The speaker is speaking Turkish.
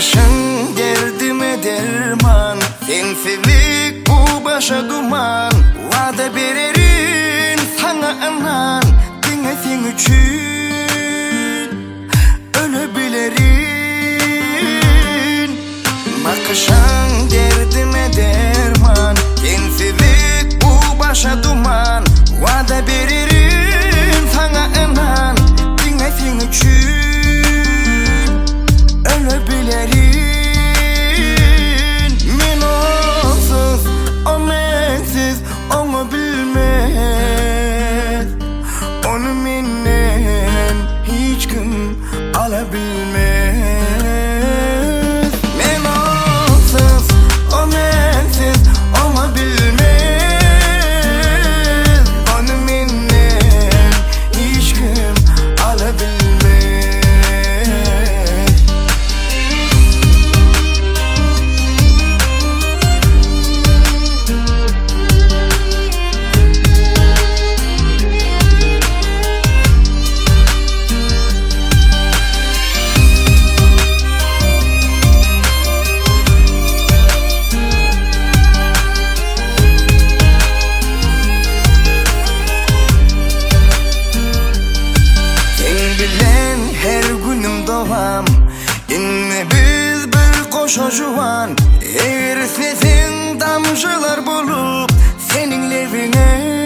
Bakışın derdime derman, sensilik bu başa duman. Vada vererim sana anan, dinlesin için ölebilirim. Bakışın derdime derman, sensizlik bu başa duman. Vada vererim sana anan, dinlesin için ölebilirim. Men onsuz, o mensiz, onu bilmez. Onu menden hiç kim alabilmez. Men onsuz, o mensiz, onu bilmez. Onu menden hiç kim alabilmez. İnne biz bir koşa juvan, eğer sesin damcılar bulup senin levine